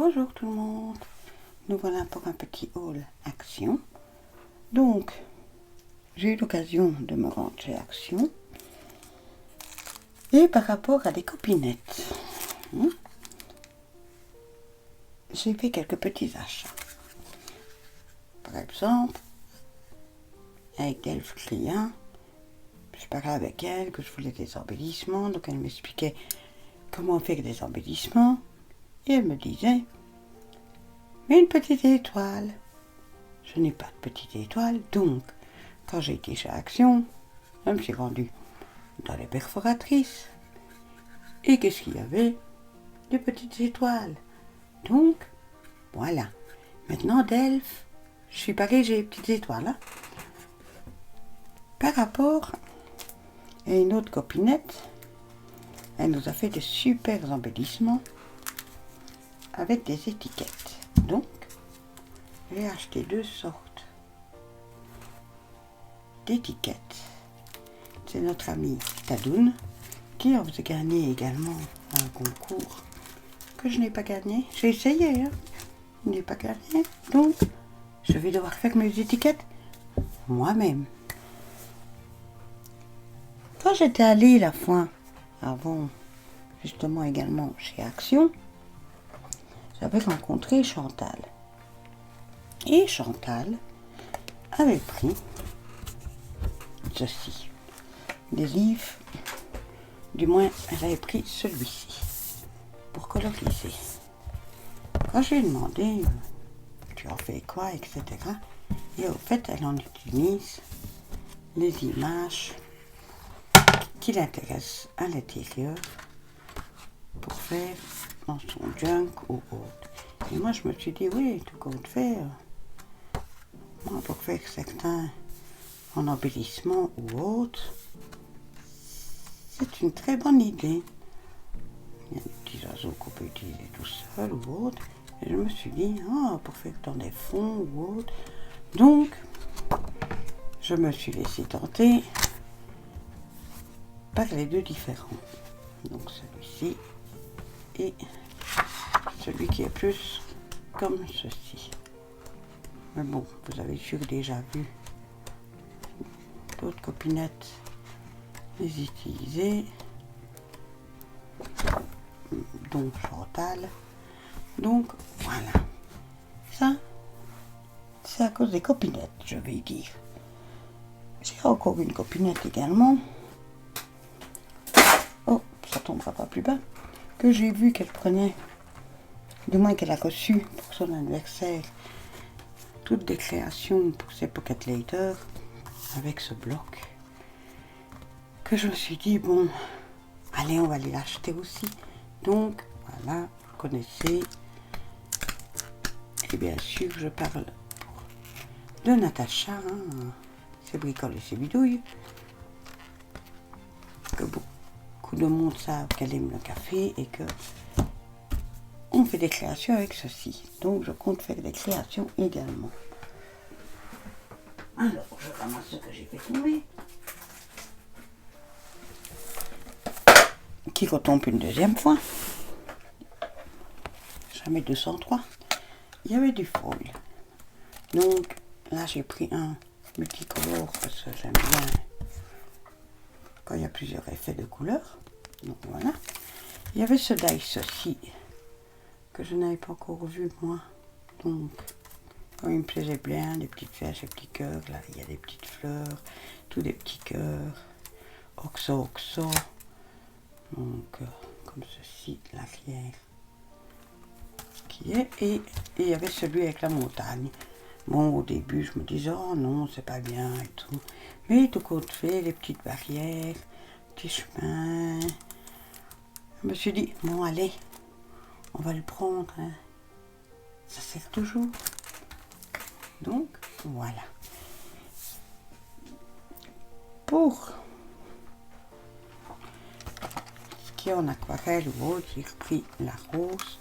Bonjour tout le monde, nous voilà pour un petit haul Action. Donc, j'ai eu l'occasion de me rendre chez Action. Et par rapport à des copinettes, j'ai fait quelques petits achats. Par exemple, avec Delphes Client, je parlais avec elle que je voulais des embellissements, donc elle m'expliquait comment faire des embellissements. Et elle me disait, mais une petite étoile. Je n'ai pas de petite étoile, donc quand j'ai été chez Action, je me suis rendue dans les perforatrices. Et qu'est-ce qu'il y avait? Des petites étoiles. Donc, voilà. Maintenant, Delphes, je suis pareil, j'ai des petites étoiles. Hein. Par rapport à une autre copinette, elle nous a fait de super embellissements avec des étiquettes. Donc, j'ai acheté deux sortes d'étiquettes. C'est notre ami Tadoun qui en faisait gagner également un concours que je n'ai pas gagné. J'ai essayé, hein. Je n'ai pas gagné. Donc, je vais devoir faire mes étiquettes moi-même. Quand j'étais allée la fois avant, justement également chez Action, j'avais rencontré Chantal. Et Chantal avait pris ceci, des livres, du moins elle avait pris celui-ci pour coloriser. Quand je lui ai demandé, tu en fais quoi, etc. Et au fait, elle en utilise les images qui l'intéressent à l'intérieur pour faire dans son junk ou autre. Et moi, je me suis dit, oui, tout compte fait, moi, pour faire certains en embellissement ou autre, c'est une très bonne idée. Il y a des petits oiseaux qu'on peut utiliser tout seul ou autre. Et je me suis dit, pour faire dans des fonds ou autre. Donc, je me suis laissé tenter par les deux différents. Donc celui-ci et celui qui est plus comme ceci. Mais bon, vous avez sûr déjà vu d'autres copinettes les utiliser. Donc Chantal. Donc voilà. Ça, c'est à cause des copinettes, je vais dire. J'ai encore une copinette également. Oh, ça tombera pas plus bas. Que j'ai vu qu'elle prenait, du moins qu'elle a reçu pour son anniversaire, toutes des créations pour ses pocket letters avec ce bloc. Que je me suis dit, bon, allez, on va les acheter aussi. Donc, voilà, vous connaissez. Et bien sûr, je parle de Natacha, ses bricoles et ses bidouilles. Que beaucoup de monde savent qu'elle aime le café et que on fait des créations avec ceci. Donc, je compte faire des créations également. Alors, je ramasse ce que j'ai fait tomber. Qui retombe une deuxième fois. Jamais 203. Il y avait du foil. Donc, là, j'ai pris un multicolore parce que j'aime bien quand il y a plusieurs effets de couleurs. Donc, voilà. Il y avait ce dice aussi que je n'avais pas encore vu, moi. Donc, il me plaisait bien, des petites flèches, des petits cœurs. Là, il y a des petites fleurs, tous des petits cœurs. Oxo. Donc, comme ceci, l'arrière qui est. Et il y avait celui avec la montagne. Bon, au début, je me disais, oh non, c'est pas bien et tout. Mais tout compte fait, les petites barrières, petits chemins. Je me suis dit, bon, allez, on va le prendre. Hein. Ça sert toujours. Donc, voilà. Pour ce qui est en aquarelle ou autre, j'ai repris la rose.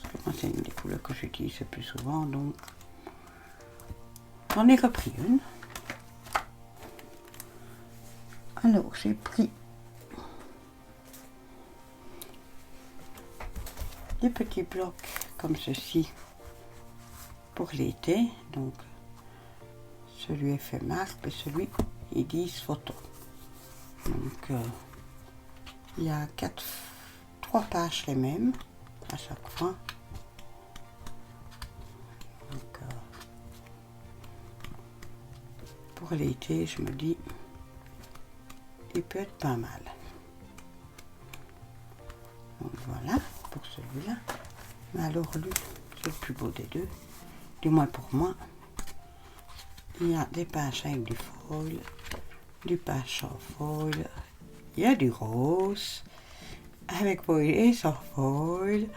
Parce que moi, c'est une des couleurs que j'utilise le plus souvent, donc j'en ai repris une. Alors, j'ai pris des petits blocs comme ceci pour l'été. Donc celui est fait marque et celui est 10 photos. Donc il y a 3 pages les mêmes à chaque fois. Donc, pour l'été, je me dis, il peut être pas mal. Donc voilà pour celui-là. Mais alors lui, c'est le plus beau des deux, du moins pour moi. Il y a des pages avec du foil, du page sans foil, il y a du rose, avec foil et sans foil.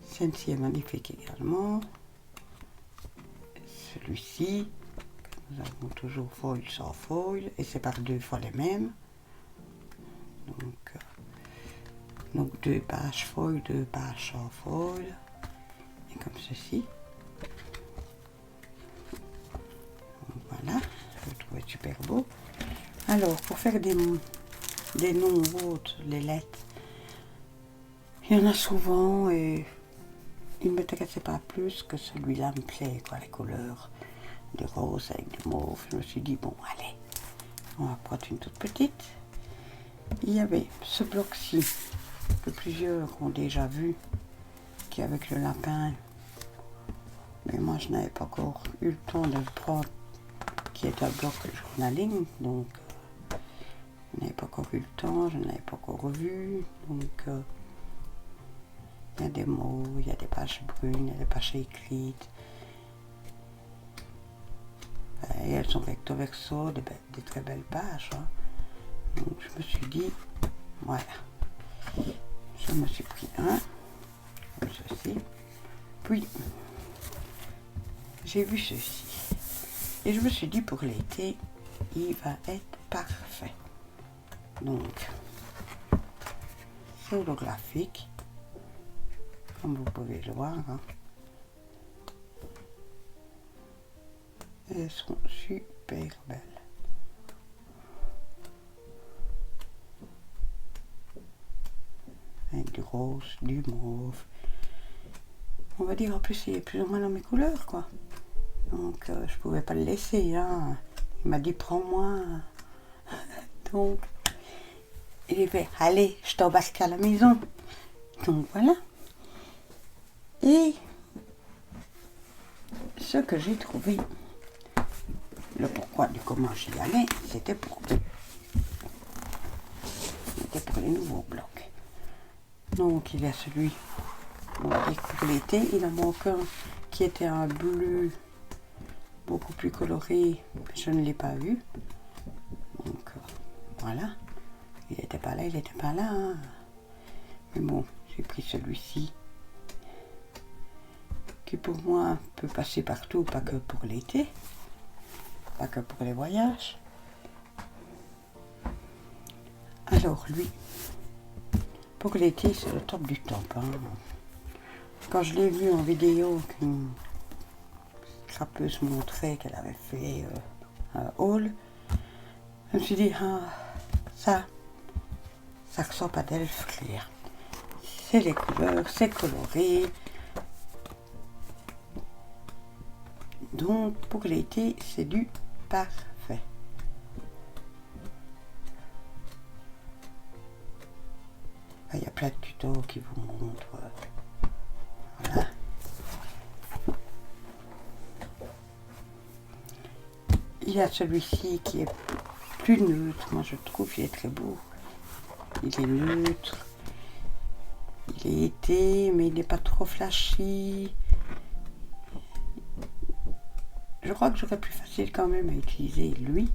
Celle-ci est magnifique également. Celui-ci, nous avons toujours foil sans foil, et c'est par 2 fois les mêmes. Donc 2 pages foil, 2 pages sans foil, et comme ceci. Donc voilà, je le trouve super beau. Alors, pour faire des noms ou autres, les lettres, il y en a souvent et il ne m'intéressait pas plus que celui-là me plaît, quoi, les couleurs de rose avec du mauve. Je me suis dit, bon, allez, on va prendre une toute petite. Il y avait ce bloc-ci, que plusieurs ont déjà vu, qui est avec le lapin. Mais moi, je n'avais pas encore eu le temps de le prendre, qui est un bloc journaling, donc je n'avais pas encore eu le temps, je n'avais pas encore vu, donc il y a des mots, il y a des pages brunes, il y a des pages écrites, et elles sont recto verso, des très belles pages, hein. Donc je me suis dit, voilà, je me suis pris un, comme ceci, puis j'ai vu ceci, et je me suis dit pour l'été, il va être parfait. Donc, c'est holographique, comme vous pouvez le voir, hein. Elles sont super belles. Avec du rose, du mauve. On va dire en plus il est plus ou moins dans mes couleurs, quoi. Donc je pouvais pas le laisser, hein. Il m'a dit prends-moi. Donc il est fait, allez, je t'embarque à la maison. Donc voilà. Et ce que j'ai trouvé, le pourquoi du comment j'y allais, c'était pour eux. C'était pour les nouveaux blocs. Donc il y a celui, on va dire pour l'été, il en manque un qui était un bleu beaucoup plus coloré, je ne l'ai pas vu. Donc voilà, il n'était pas là, hein. Mais bon, j'ai pris celui-ci, qui pour moi peut passer partout, pas que pour l'été, pas que pour les voyages. Alors lui, pour l'été, c'est le top du top, hein. Quand je l'ai vu en vidéo qu'une crappeuse montrait qu'elle avait fait un haul, je me suis dit, ah, ça ressort pas d'Elf clair. C'est les couleurs, c'est coloré. Donc pour l'été, c'est du parfait. Il y a plein de tutos qui vous montrent. Voilà. Il y a celui-ci qui est plus neutre. Moi je trouve qu'il est très beau. Il est neutre. Il est été, mais il n'est pas trop flashy. Je crois que j'aurais plus facile quand même à utiliser lui,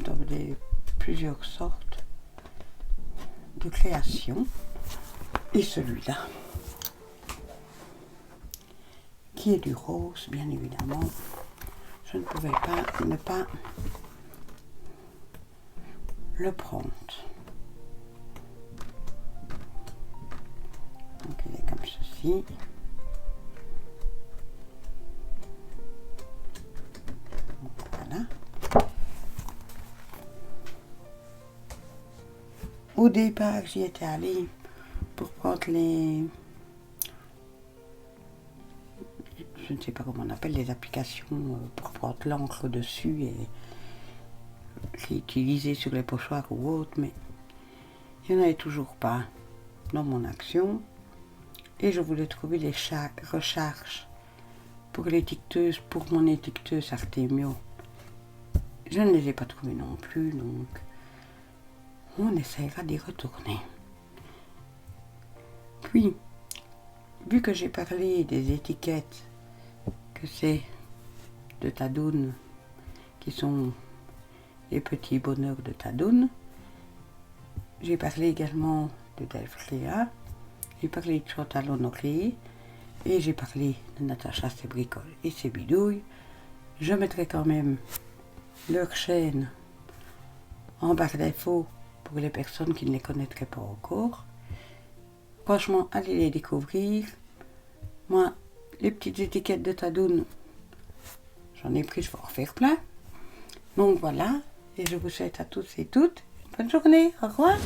dans plusieurs sortes de créations. Et celui-là, qui est du rose, bien évidemment. Je ne pouvais pas ne pas le prendre. Donc il est comme ceci. Voilà. Au départ, j'y étais allée pour prendre je ne sais pas comment on appelle, les applications pour prendre l'encre dessus et réutiliser sur les pochoirs ou autres, mais il n'y en avait toujours pas dans mon action. Et je voulais trouver les recharges pour l'étiqueteuse, pour mon étiqueteuse Artemio. Je ne les ai pas trouvées non plus, donc on essaiera d'y retourner. Puis, vu que j'ai parlé des étiquettes que c'est de Tadun, qui sont les petits bonheurs de Tadun, j'ai parlé également de Delphréa, j'ai parlé de Chantal Honoré, et j'ai parlé de Natacha ses bricoles et ses bidouilles. Je mettrai quand même leur chaîne en barre d'infos pour les personnes qui ne les connaîtraient pas encore. Franchement, allez les découvrir. Moi, les petites étiquettes de Tadun, j'en ai pris, je vais en refaire plein. Donc voilà, et je vous souhaite à tous et toutes une bonne journée. Au revoir.